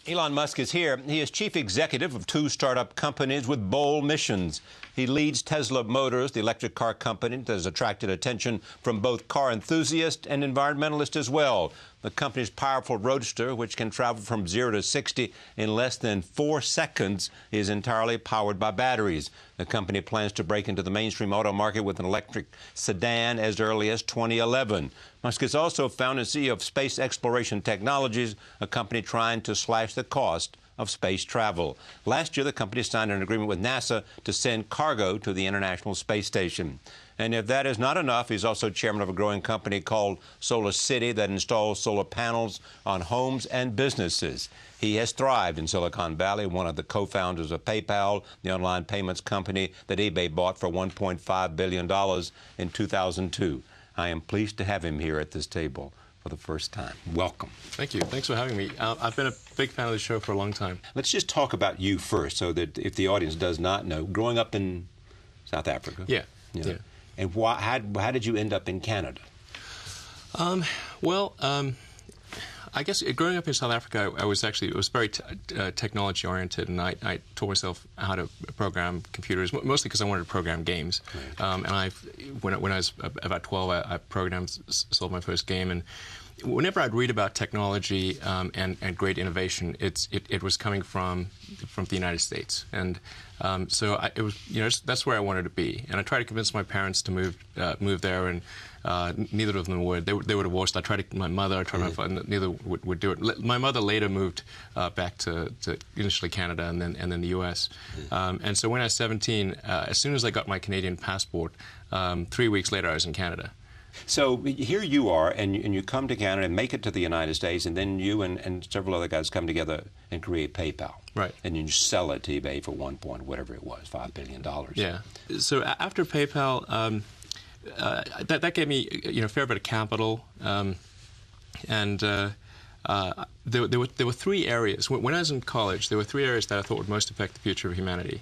Elon Musk is here. He is chief executive of two startup companies with bold missions. He leads Tesla Motors, the electric car company that has attracted attention from both car enthusiasts and environmentalists as well. The company's powerful Roadster, which can travel from 0 to 60 in less than 4 seconds, is entirely powered by batteries. The company plans to break into the mainstream auto market with an electric sedan as early as 2011. Musk is also founder and CEO of Space Exploration Technologies, a company trying to slash the cost of space travel. Last year, the company signed an agreement with NASA to send cargo to the International Space Station. And if that is not enough, he's also chairman of a growing company called Solar City that installs solar panels on homes and businesses. He has thrived in Silicon Valley, one of the co-founders of PayPal, the online payments company that eBay bought for $1.5 billion in 2002. I am pleased to have him here at this table for the first time. Welcome. Thank you. Thanks for having me. I've been a big fan of the show for a long time. Let's just talk about you first, so that if the audience does not know, growing up in South Africa. Yeah. And how did you end up in Canada? I guess growing up in South Africa, it was very technology oriented, and I taught myself how to program computers, mostly because I wanted to program games. Right. And when I was about 12, I sold my first game, and whenever I'd read about technology and great innovation, it was coming from the United States, and so it was that's where I wanted to be. And I tried to convince my parents to move there, and neither of them would. They were divorced. My mother, neither would do it. My mother later moved back to initially Canada and then the U.S. And so when I was 17, as soon as I got my Canadian passport, 3 weeks later I was in Canada. So here you are, and you come to Canada and make it to the United States, and then you and several other guys come together and create PayPal. Right. And you sell it to eBay for whatever it was, $5 billion. Yeah. So after PayPal, that gave me a fair bit of capital, and there were 3 areas. When I was in college, there were 3 areas that I thought would most affect the future of humanity.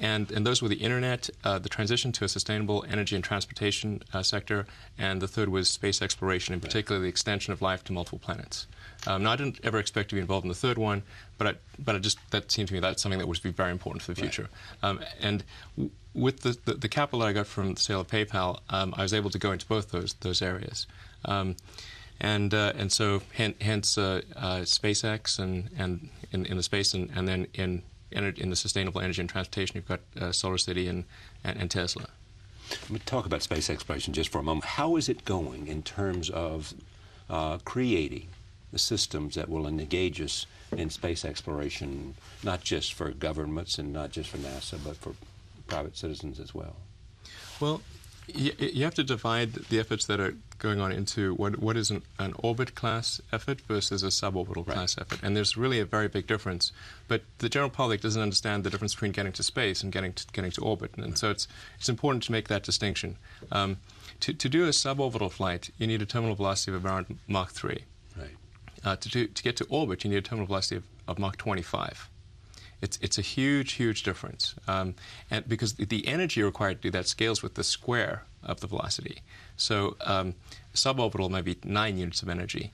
And those were the internet, the transition to a sustainable energy and transportation sector, and the third was space exploration, in particular the extension of life to multiple planets. Now, I didn't ever expect to be involved in the third one, but that seemed to me that's something that would be very important for the future. Right. And with the capital that I got from the sale of PayPal, I was able to go into both those areas. And so hence SpaceX and in the space, and then in the sustainable energy and transportation, you've got Solar City and Tesla. Let me talk about space exploration just for a moment. How is it going in terms of creating the systems that will engage us in space exploration, not just for governments and not just for NASA, but for private citizens as well? Well, you have to divide the efforts that are going on into what is an orbit class effort versus a suborbital class effort, and there's really a very big difference. But the general public doesn't understand the difference between getting to space and getting to orbit, and so it's important to make that distinction. To do a suborbital flight, you need a terminal velocity of around Mach 3. Right. To get to orbit, you need a terminal velocity of Mach 25. It's a huge difference, and because the energy required to do that scales with the square of the velocity. So suborbital might be 9 units of energy.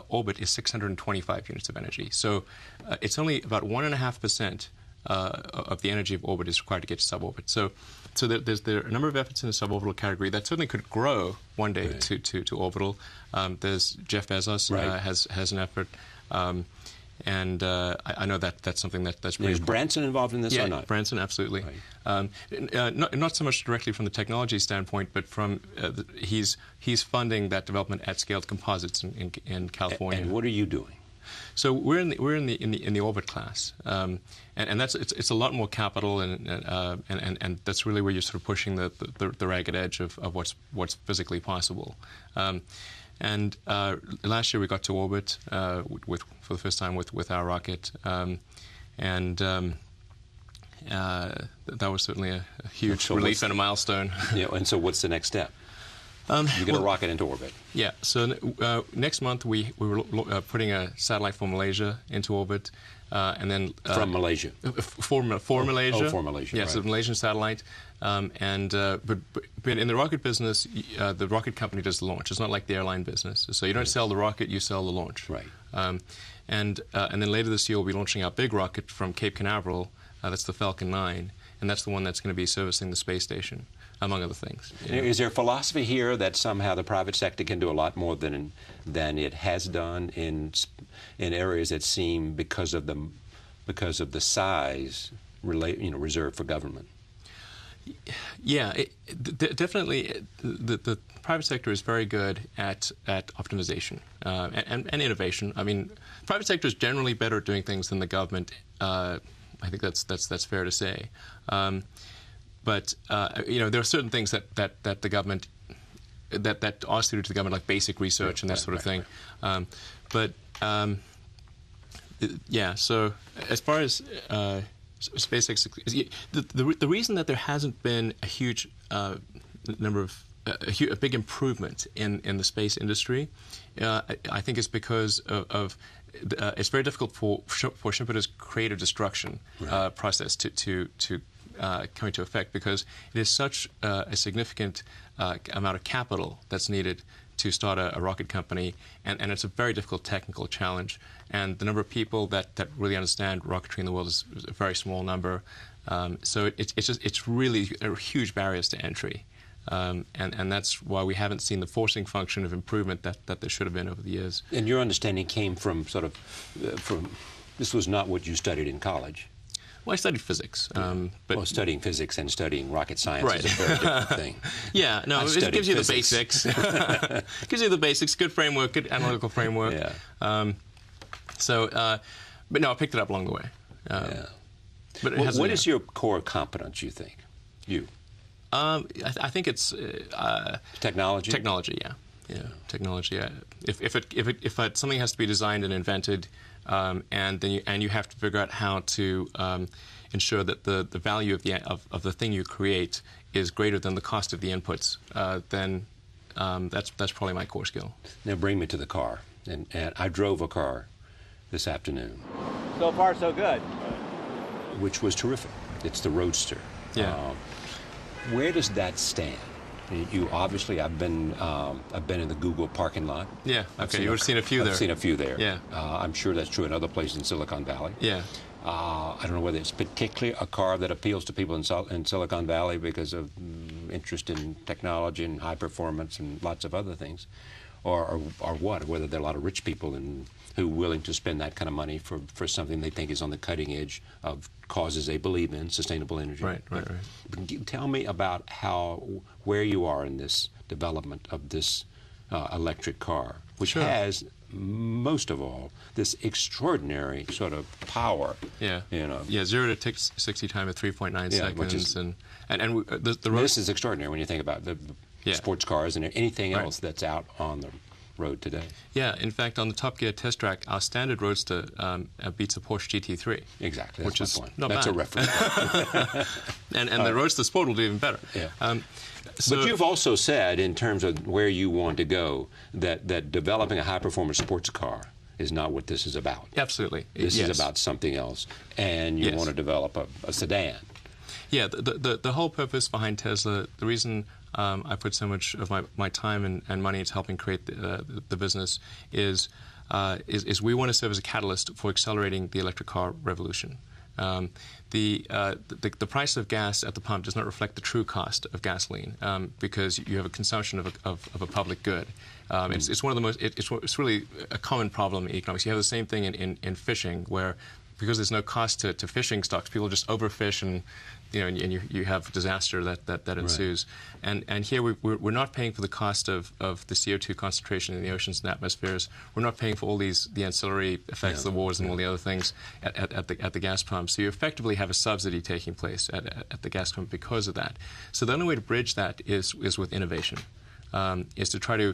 Orbit is 625 units of energy. So it's only about 1.5% of the energy of orbit is required to get to suborbit. So there are a number of efforts in the suborbital category that certainly could grow one day to orbital. There's Jeff Bezos has an effort. And I know that's something that's pretty. Is Branson involved in this or not? Branson, absolutely. Right. Not so much directly from the technology standpoint, but from he's funding that development at scaled composites in California. And what are you doing? So we're in the orbit class, and that's it's a lot more capital, and that's really where you're sort of pushing the ragged edge of what's physically possible. And last year we got to orbit for the first time with our rocket, and that was certainly a huge relief and a milestone. Yeah, and so what's the next step? You get a rocket into orbit. Yeah. So next month we were putting a satellite for Malaysia into orbit, and then from Malaysia. For Malaysia. Oh, for Malaysia. Yes, a Malaysian satellite. But in the rocket business, the rocket company does the launch. It's not like the airline business. So you don't sell the rocket, you sell the launch. Right. and then later this year we'll be launching our big rocket from Cape Canaveral. That's the Falcon 9, and that's the one that's going to be servicing the space station, among other things. Is there a philosophy here that somehow the private sector can do a lot more than it has done in areas that seem, because of the size, reserved for government? Yeah, definitely. The private sector is very good at optimization and innovation. I mean, the private sector is generally better at doing things than the government. I think that's fair to say. But there are certain things that the government that are suited to the government, like basic research and that sort of thing. Yeah. So as far as SpaceX, the reason that there hasn't been a huge number of a big improvement in the space industry, I think is because of it's very difficult for Schumpeter's creative destruction process to come into effect, because it is such a significant amount of capital that's needed to start a rocket company, and it's a very difficult technical challenge. And the number of people that really understand rocketry in the world is a very small number. So it's really huge barriers to entry. And that's why we haven't seen the forcing function of improvement that there should have been over the years. And your understanding came from this was not what you studied in college. Well, I studied physics. But studying physics and studying rocket science right. is a very different thing. Yeah, no, it gives you the basics. It gives you the basics, good framework, good analytical framework. Yeah. But no, I picked it up along the way. Yeah. But what is your core competence, you think? I think it's technology. Technology, yeah. Technology. If something has to be designed and invented, and you have to figure out how to ensure that the value of the thing you create is greater than the cost of the inputs, then that's probably my core skill. Now bring me to the car, and I drove a car this afternoon. So far, so good. Which was terrific. It's the Roadster. Yeah. Where does that stand? You obviously, I've been in the Google parking lot. Yeah. Okay. You would have seen a few there. I've seen a few there. Yeah. I'm sure that's true in other places in Silicon Valley. Yeah. I don't know whether it's particularly a car that appeals to people in Silicon Valley because of interest in technology and high performance and lots of other things, or what? Whether there are a lot of rich people who are willing to spend that kind of money for something they think is on the cutting edge of causes they believe in, sustainable energy. Right. Tell me about where you are in this development of this electric car, which Sure. has, most of all, this extraordinary sort of power. Yeah. 0 to 60 time at 3.9 seconds, and the road. This is extraordinary when you think about the sports cars and anything else that's out on the road today. Yeah, in fact, on the Top Gear test track, our standard Roadster beats a Porsche GT3. Exactly, which that's is my point. not That's bad. a reference. and the Roadster Sport will do even better. Yeah. But you've also said, in terms of where you want to go, that developing a high-performance sports car is not what this is about. Absolutely. This yes. is about something else, and you Yes. want to develop a sedan. Yeah, the whole purpose behind Tesla, the reason I put so much of my time and money into helping create the business is we want to serve as a catalyst for accelerating the electric car revolution. The price of gas at the pump does not reflect the true cost of gasoline because you have a consumption of a public good. It's one of the most. It's really a common problem in economics. You have the same thing in fishing, where because there's no cost to fishing stocks, people just overfish and you have disaster that ensues. Right. And here we're not paying for the cost of the CO2 concentration in the oceans and atmospheres. We're not paying for all the ancillary effects of the wars and all the other things at the gas pump. So you effectively have a subsidy taking place at the gas pump because of that. So the only way to bridge that is with innovation, is to try to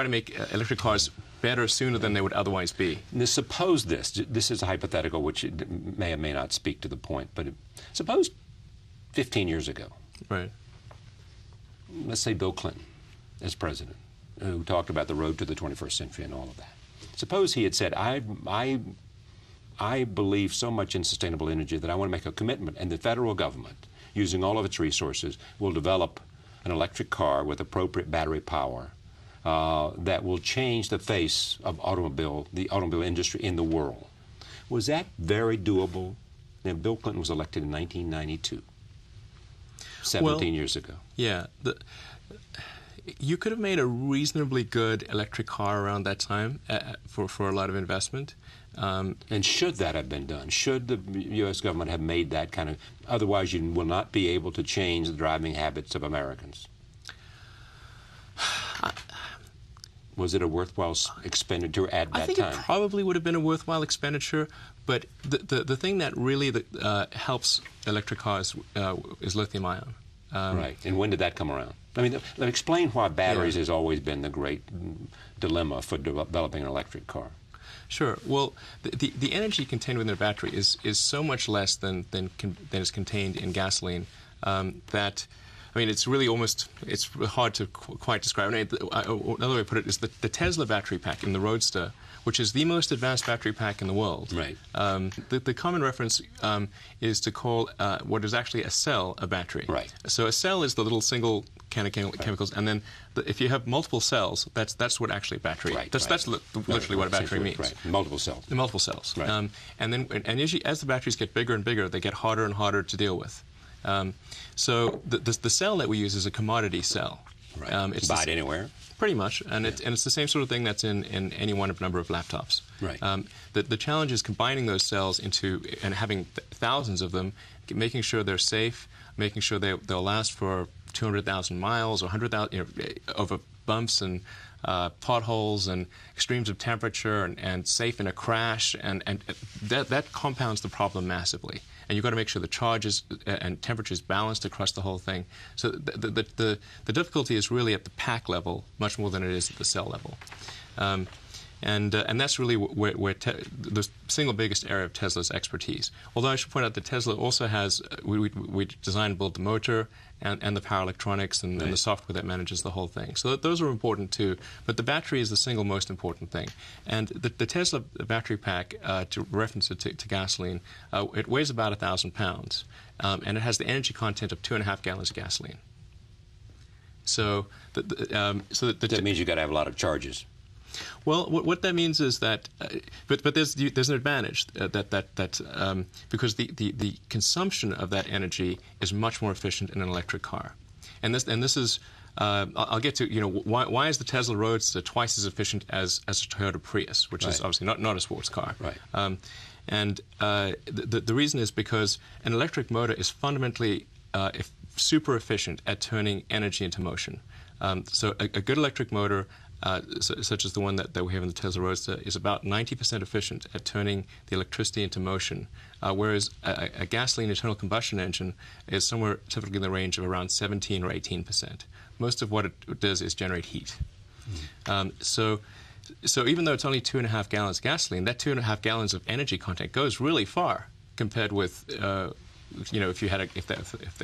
make electric cars better sooner than they would otherwise be. Now, suppose this is a hypothetical which may or may not speak to the point, but suppose 15 years ago, right? Let's say Bill Clinton as president, who talked about the road to the 21st century and all of that. Suppose he had said, I believe so much in sustainable energy that I want to make a commitment, and the federal government, using all of its resources, will develop an electric car with appropriate battery power that will change the face of the automobile industry in the world. Was that very doable? And Bill Clinton was elected in 1992, 17 years ago. Yeah. You could have made a reasonably good electric car around that time for a lot of investment. And should that have been done? Should the U.S. government have made that kind of... Otherwise, you will not be able to change the driving habits of Americans. Was it a worthwhile expenditure at that time? I think it probably would have been a worthwhile expenditure, but the thing that really helps electric cars is lithium-ion. Right. And when did that come around? I mean, explain why batteries has always been the great dilemma for developing an electric car. Sure. Well, the energy contained within a battery is so much less than is contained in gasoline that, I mean, it's really it's hard to quite describe. Another way to put it is the Tesla battery pack in the Roadster, which is the most advanced battery pack in the world. Right. The common reference is to call what is actually a cell a battery. Right. So a cell is the little single can of chemicals, and then if you have multiple cells, that's what actually a battery. Right. That's literally what a battery means. Right. Multiple cells. Multiple cells. Right. And usually as the batteries get bigger and bigger, they get harder and harder to deal with. So the cell that we use is a commodity cell. Right. You can buy it anywhere. Pretty much, and it's the same sort of thing that's in any one of a number of laptops. Right. The challenge is combining those cells and having thousands of them, making sure they're safe, making sure they'll last for 200,000 miles or 100,000 over bumps and potholes and extremes of temperature and safe in a crash, and that compounds the problem massively. And you've got to make sure the charges and temperatures balanced across the whole thing. So the difficulty is really at the pack level much more than it is at the cell level. And that's really where the single biggest area of Tesla's expertise. Although I should point out that Tesla also has, we design and build the motor and the power electronics and the software that manages the whole thing. So those are important too. But the battery is the single most important thing. And the Tesla battery pack, to reference it to gasoline, it weighs about 1,000 pounds. And it has the energy content of 2.5 gallons of gasoline. So that means you've got to have a lot of charges. Well, what that means is that, but there's an advantage because the consumption of that energy is much more efficient in an electric car, and this is I'll get to why is the Tesla Roadster twice as efficient as a Toyota Prius, which is obviously not a sports car, right? And the reason is because an electric motor is fundamentally super efficient at turning energy into motion. So a good electric motor, such as the one that we have in the Tesla Roadster, is about 90% efficient at turning the electricity into motion, whereas a gasoline internal combustion engine is somewhere typically in the range of around 17 or 18%. Most of what it does is generate heat. So even though it's only 2.5 gallons of gasoline, that 2.5 gallons of energy content goes really far compared with if you had if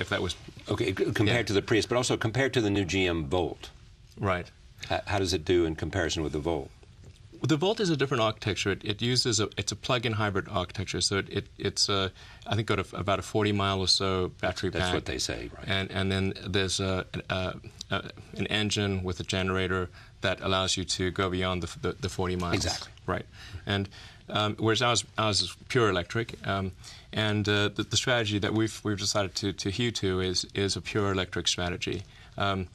that was compared to the Prius, but also compared to the new GM Volt. Right. How does it do in comparison with the Volt? Well, the Volt is a different architecture. It uses it's a plug-in hybrid architecture, so it's I think got about a 40-mile or so battery pack. That's what they say, right? And then there's an engine with a generator that allows you to go beyond the 40 miles. Exactly. Right. And whereas ours is pure electric, and the strategy that we've decided to hew to is a pure electric strategy, I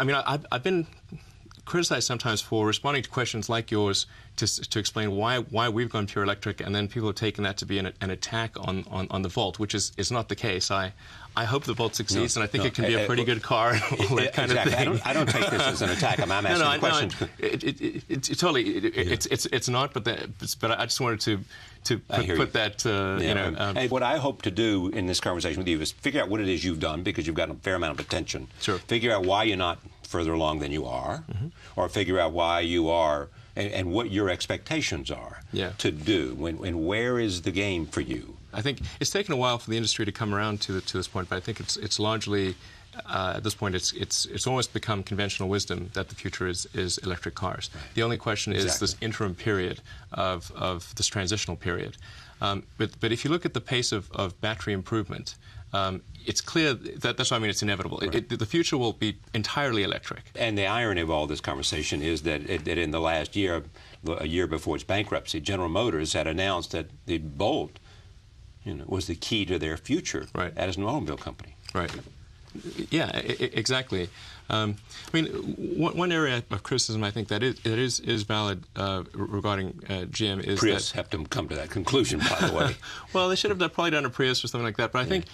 mean, I've been criticized sometimes for responding to questions like yours to explain why we've gone pure electric, and then people have taken that to be an attack on the Volt, which is not the case. I hope the Volt succeeds, and I think it can be a pretty good car and all that kind of thing. I don't take this as an attack. I'm asking a question. It's not, but I just wanted to put that, Hey, what I hope to do in this conversation with you is figure out what it is you've done, because you've got a fair amount of attention. Sure. Figure out why you're not further along than you are, or figure out why you are and what your expectations are to do. And where is the game for you? I think it's taken a while for the industry to come around to this point, but I think it's largely at this point it's almost become conventional wisdom that the future is electric cars. Right. The only question is this interim period of this transitional period. But if you look at the pace of battery improvement, it's clear that's why I mean it's inevitable. Right. The future will be entirely electric. And the irony of all this conversation is that in the last year, a year before its bankruptcy, General Motors had announced that the Bolt, was the key to their future as an automobile company. Right. Yeah, exactly. I mean, one area of criticism I think that is valid regarding GM is Prius that helped them come to that conclusion, by the way. Well, they should have probably done a Prius or something like that. But I think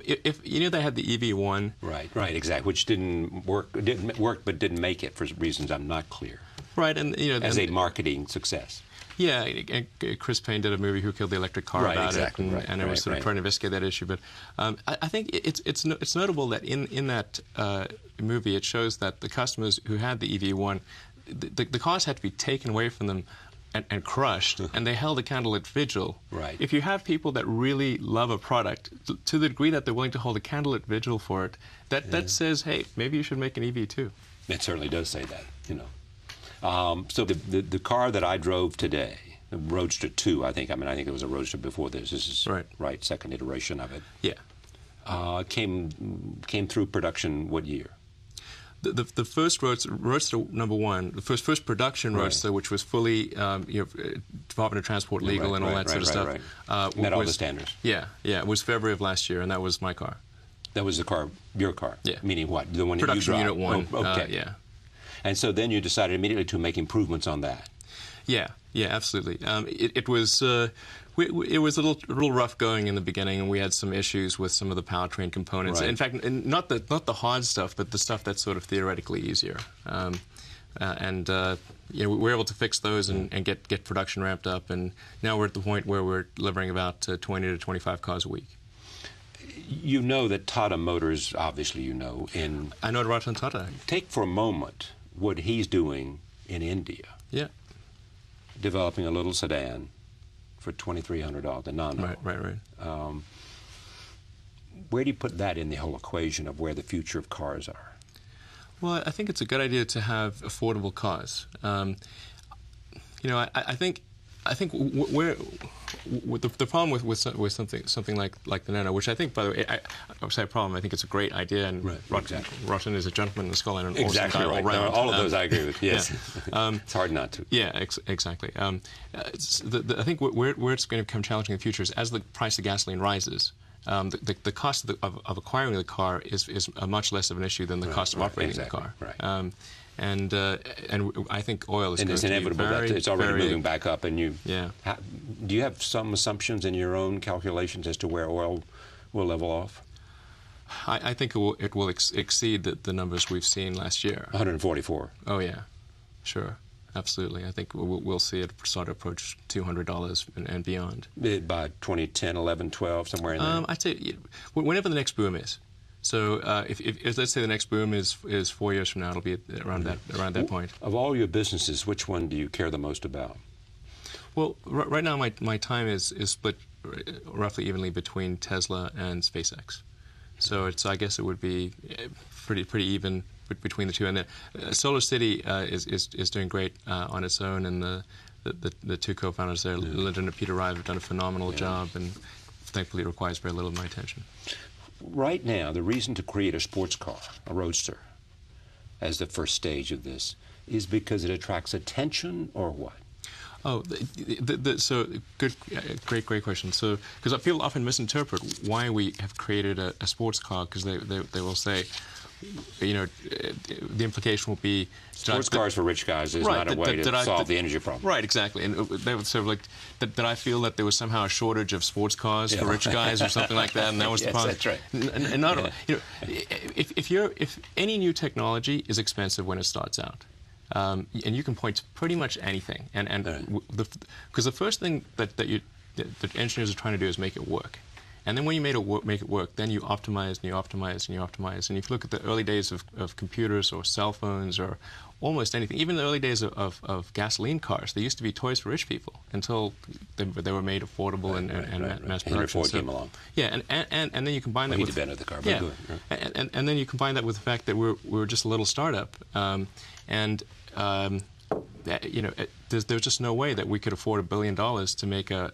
if they had the EV1, right, exactly, which didn't work, but didn't make it for reasons I'm not clear. Right, and as a marketing success. Yeah, and Chris Payne did a movie, Who Killed the Electric Car, about it, and it was sort of trying to investigate that issue. But I think it's notable that in that movie it shows that the customers who had the EV1, the cars had to be taken away from them and crushed, and they held a candlelit vigil. Right. If you have people that really love a product to the degree that they're willing to hold a candlelit vigil for it, that says, hey, maybe you should make an EV too. It certainly does say that, So the car that I drove today, the Roadster 2, I think it was a Roadster before this. This is right, second iteration of it. Yeah. Came through production what year? The first Roadster number 1, the first production Roadster, which was fully Department of Transport legal and all that sort of stuff. Met all the standards. Yeah, it was February of last year, and that was my car. That was the car, your car? Yeah. Meaning what? The one production that you unit 1. Oh, okay. Yeah. And so then you decided immediately to make improvements on that. Yeah, absolutely. It was a little rough going in the beginning, and we had some issues with some of the powertrain components. Right. In fact, not the hard stuff, but the stuff that's sort of theoretically easier. We were able to fix those and get production ramped up, and now we're at the point where we're delivering about 20 to 25 cars a week. You know that Tata Motors, obviously I know Ratan Tata. Take for a moment what he's doing in India. Yeah. Developing a little sedan for $2,300, the Nano. Right. Where do you put that in the whole equation of where the future of cars are? Well, I think it's a good idea to have affordable cars. I think the problem with something like the Nano, which I think, by the way, I would say a problem. I think it's a great idea, and Rotten is a gentleman in the skull and an awesome guy all round. All of those I agree with. Yes, it's hard not to. Yeah, exactly. I think where it's going to become challenging in the future is as the price of gasoline rises. The cost of acquiring the car is much less of an issue than the cost of operating the car. Right. And I think oil is going it's to inevitable be very, that it's already very, moving back up. And do you have some assumptions in your own calculations as to where oil will level off? I think it will exceed the numbers we've seen last year. 144. Oh yeah, sure, absolutely. I think we'll see it start to approach $200 and beyond by 2010, 11, 12, somewhere in there. I'd say whenever the next boom is. So if let's say the next boom is 4 years from now, it'll be around that point. Of all your businesses, which one do you care the most about? Well, right now my time is split roughly evenly between Tesla and SpaceX. So I guess it would be pretty even between the two. And Solar City is doing great on its own, and the two co-founders there, Lyndon and Peter Rive, have done a phenomenal job, and thankfully it requires very little of my attention. Right now, the reason to create a sports car, a Roadster, as the first stage of this, is because it attracts attention, or what? Oh, so good, great question. So, because people often misinterpret why we have created a sports car, because they will say, the implication will be sports cars for rich guys is not a way to solve the energy problem. Right, exactly. And they would sort of like that I feel that there was somehow a shortage of sports cars for rich guys or something like that, and that was the problem. That's right. And not if any new technology is expensive when it starts out. And you can point to pretty much anything, because the first thing that engineers are trying to do is make it work. And then when you make it work, then you optimize and you optimize and you optimize. And if you look at the early days of computers or cell phones or almost anything, even the early days of gasoline cars, they used to be toys for rich people until they were made affordable and mass production. Henry Ford came along. Yeah, and then you combine that with the car, yeah, and then you combine that with the fact that we're just a little startup, there's just no way that we could afford $1 billion to make a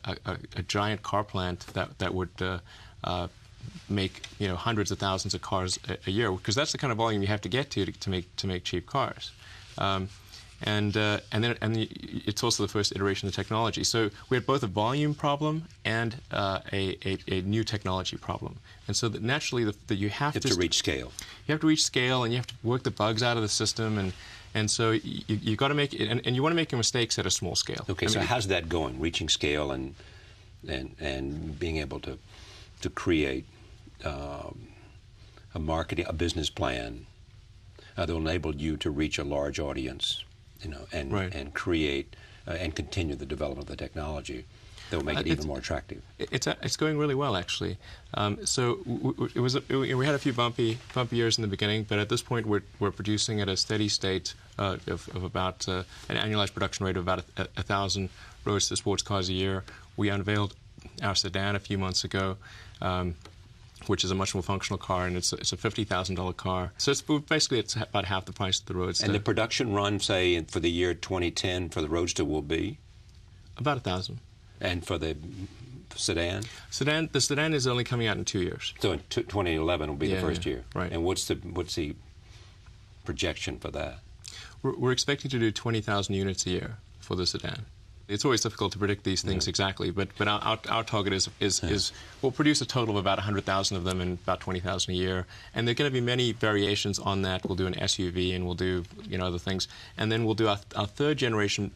giant car plant that would make hundreds of thousands of cars a year, because that's the kind of volume you have to get to make cheap cars. And then it's also the first iteration of the technology. So we had both a volume problem and a new technology problem. And so that naturally you have to reach scale. You have to reach scale, and you have to work the bugs out of the system, and so you got to make it, and you want to make your mistakes at a small scale. Okay, so how's that going? Reaching scale and being able to create a business plan that will enable you to reach a large audience, and create and continue the development of the technology that will make it even more attractive. It's going really well, actually. So we had a few bumpy years in the beginning, but at this point we're producing at a steady state of about an annualized production rate of about 1,000 Roadster sports cars a year. We unveiled our sedan a few months ago, which is a much more functional car, and it's a $50,000 car. So it's about half the price of the Roadster. And the production run, say, for the year 2010 for the Roadster will be? About 1,000. And for the sedan? The sedan is only coming out in 2 years. So in 2011 will be the first year. Right. And what's the projection for that? We're expecting to do 20,000 units a year for the sedan. It's always difficult to predict these things exactly, but our target is we'll produce a total of about 100,000 of them and about 20,000 a year, and there are going to be many variations on that. We'll do an SUV and we'll do other things, and then we'll do our third generation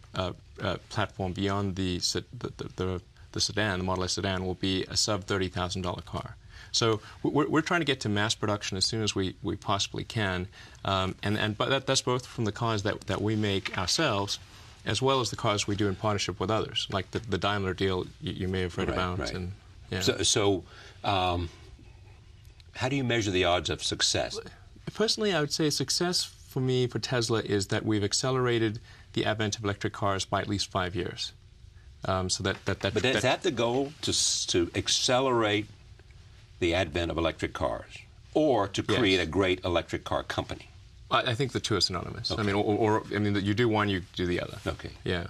platform beyond the sedan. The Model S sedan will be a sub $30,000 car. So we're trying to get to mass production as soon as we possibly can, but that's both from the cars that we make ourselves, as well as the cars we do in partnership with others, like the Daimler deal you may have read about. Right. And, yeah. So how do you measure the odds of success? Personally, I would say success for me, for Tesla, is that we've accelerated the advent of electric cars by at least 5 years. But is that the goal, to accelerate the advent of electric cars, or to create a great electric car company? I think the two are synonymous. Okay. I mean, you do one, you do the other. Okay. Yeah.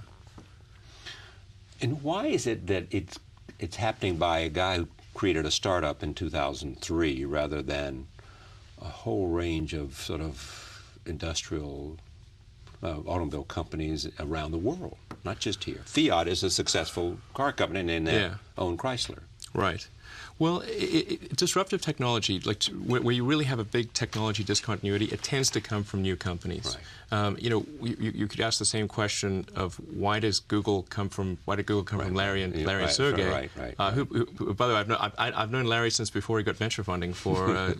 And why is it that it's happening by a guy who created a startup in 2003 rather than a whole range of sort of industrial automobile companies around the world, not just here? Fiat is a successful car company, and they own Chrysler. Right. Well, disruptive technology, where you really have a big technology discontinuity, it tends to come from new companies. Right. You could ask the same question of why did Google come from Larry and Sergey? Right. Who, by the way, I've known Larry since before he got venture funding for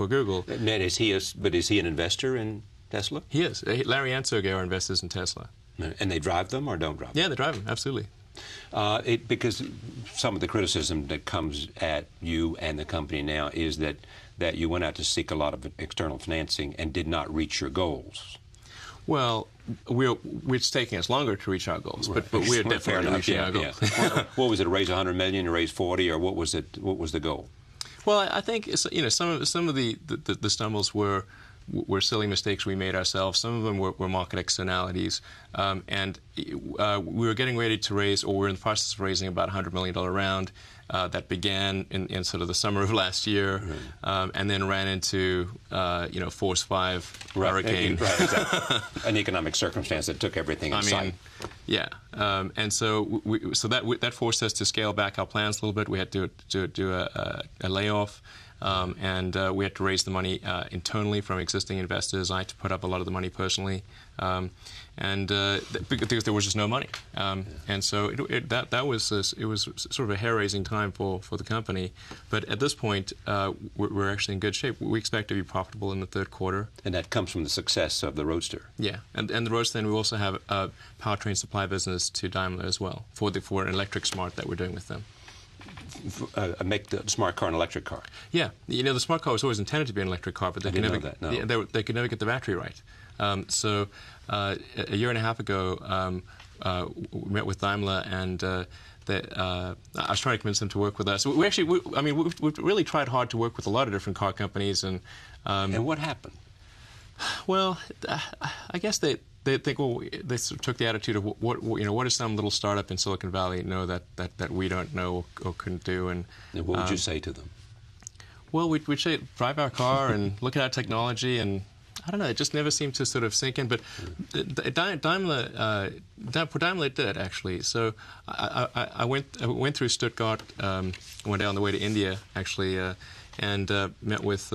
Google. And is he an investor in Tesla? He is. Larry and Sergey are investors in Tesla. And they drive them or don't drive them? Yeah, they drive them, absolutely. Because some of the criticism that comes at you and the company now is that you went out to seek a lot of external financing and did not reach your goals. Well, it's taking us longer to reach our goals, but we're definitely reaching our goals. Yeah. What was it? Raise $100 million, or raise 40, or what was it? What was the goal? Well, I think some of the stumbles were silly mistakes we made ourselves. Some of them were market externalities. And we were getting ready to raise, or we're in the process of raising, about a $100 million round that began in sort of the summer of last year, and then ran into, Force 5 hurricane. Right, exactly. An economic circumstance that took everything in sight. Yeah. And so that forced us to scale back our plans a little bit. We had to do a layoff. And we had to raise the money internally from existing investors. I had to put up a lot of the money personally, because there was just no money. And so that was sort of a hair-raising time for the company. But at this point, we're actually in good shape. We expect to be profitable in the third quarter. And that comes from the success of the Roadster. Yeah, and the Roadster. And we also have a powertrain supply business to Daimler as well for an electric smart that we're doing with them. Make the smart car an electric car. Yeah, the smart car was always intended to be an electric car, but they could never get the battery right. So a year and a half ago, we met with Daimler, and I was trying to convince them to work with us. We've really tried hard to work with a lot of different car companies, and what happened? Well, I guess they think, they sort of took the attitude of what does some little startup in Silicon Valley know that we don't know or couldn't do, and what would you say to them? Well, we'd say drive our car and look at our technology, and I don't know, it just never seemed to sort of sink in. But Daimler did, actually. So I went through Stuttgart one day on the way to India, actually, and met with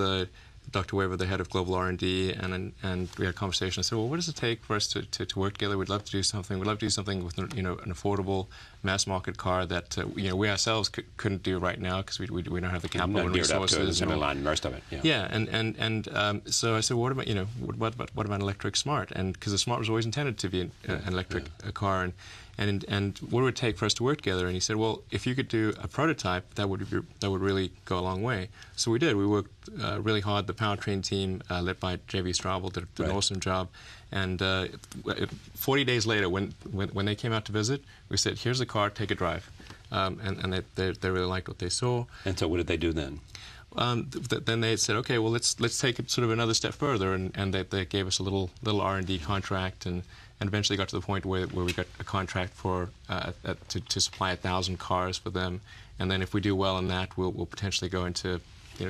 Dr. Weber, the head of global R&D, and we had a conversation. I said, well, what does it take for us to work together? We'd love to do something. We'd love to do something with an affordable mass market car that we ourselves couldn't do right now because we don't have the capital and resources. Most of it. Yeah. So I said, what about what about electric smart? And because the smart was always intended to be an electric car, and what would it take for us to work together? And he said, well, if you could do a prototype, that would really go a long way. So we did. We worked really hard. The powertrain team, led by J.B. Straubel, did an awesome job. And 40 days later, when they came out to visit, we said, here's the car, take a drive. And they really liked what they saw. And so what did they do then? Then they said, okay, well, let's take it sort of another step further, and they gave us a little R&D contract, and eventually got to the point where we got a contract for to supply 1,000 cars for them, and then if we do well in that, we'll potentially go into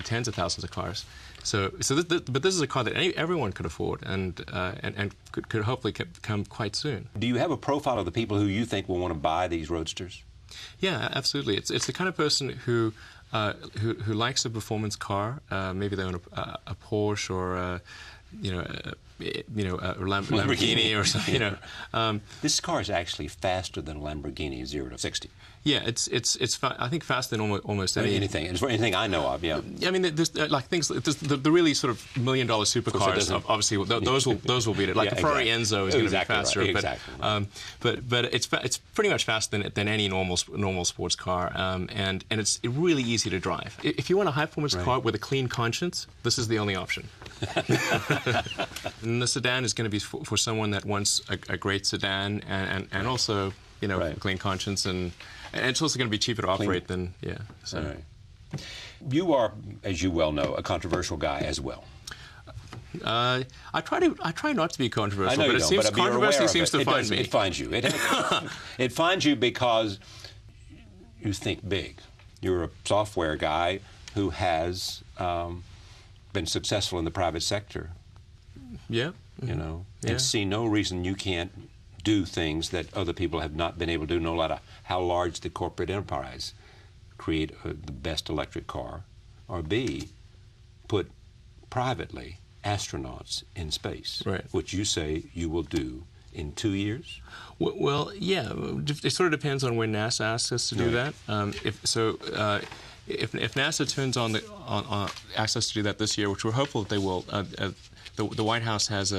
tens of thousands of cars. But this is a car that everyone could afford, and could hopefully come quite soon. Do you have a profile of the people who you think will want to buy these roadsters? Yeah, absolutely. It's the kind of person who likes a performance car. Maybe they own a Porsche or a Lamborghini or something. This car is actually faster than a Lamborghini 0 to 60. Yeah, it's I think faster than almost anything I know of. Yeah. I mean, there's the really sort of $1 million supercars. Obviously, those will beat it. Like the Ferrari Enzo is going to be faster. Right. Exactly. But it's pretty much faster than any normal sports car. And it's really easy to drive. If you want a high performance car with a clean conscience, this is the only option. And the sedan is going to be for someone that wants a great sedan and also a clean conscience, and it's also going to be cheaper to operate than So. Right. You are, as you well know, a controversial guy as well. I try not to be controversial, I know but you don't, but controversy seems to find me. It finds you. It finds you because you think big. You're a software guy who has been successful in the private sector. Yeah. And see no reason you can't do things that other people have not been able to do, no matter how large the corporate enterprise. Create the best electric car, or B, put privately astronauts in space, which you say you will do in 2 years? Well, yeah. It sort of depends on when NASA asks us to do that. If NASA turns on asks us to do that this year, which we're hopeful that they will, the White House has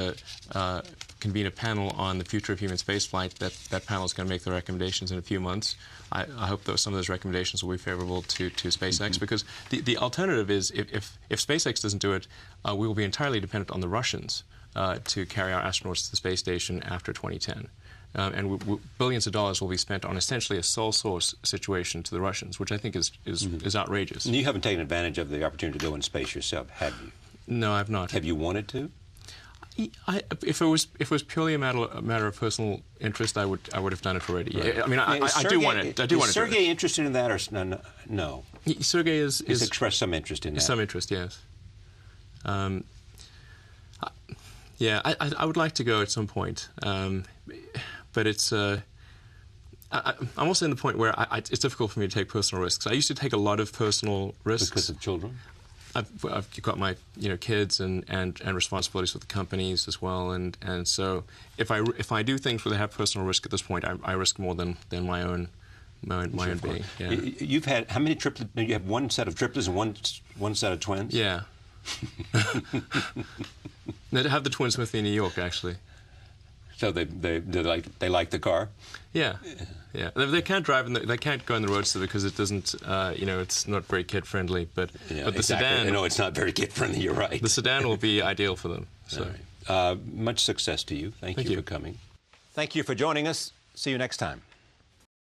convene a panel on the future of human spaceflight. That panel is going to make the recommendations in a few months. I hope that some of those recommendations will be favorable to SpaceX, because the alternative is if SpaceX doesn't do it, we will be entirely dependent on the Russians to carry our astronauts to the space station after 2010. And billions of dollars will be spent on essentially a sole source situation to the Russians, which I think is outrageous. And you haven't taken advantage of the opportunity to go in space yourself, have you? No, I've not. Have you wanted to? If it was purely a matter of personal interest, I would have done it already. Right. I mean, I do want it. Is Sergey interested in that, or no? Sergey is expressed some interest in that. Some interest, yes. Yeah, I would like to go at some point, but it's. I'm also in the point where it's difficult for me to take personal risks. I used to take a lot of personal risks because of children. I've got my kids and responsibilities with the companies as well, and so if I do things where they have personal risk at this point, I risk more than my own being. Yeah. You've had how many triplets? You have one set of triplets and one set of twins. Yeah. No, to have the twins with me in New York, actually. So they like the car. Yeah. Yeah, they can't drive they can't go in the Roadster because it doesn't, it's not very kid friendly. But the sedan, it's not very kid friendly. You're right. The sedan will be ideal for them. So, much success to you. Thank you for coming. Thank you for joining us. See you next time.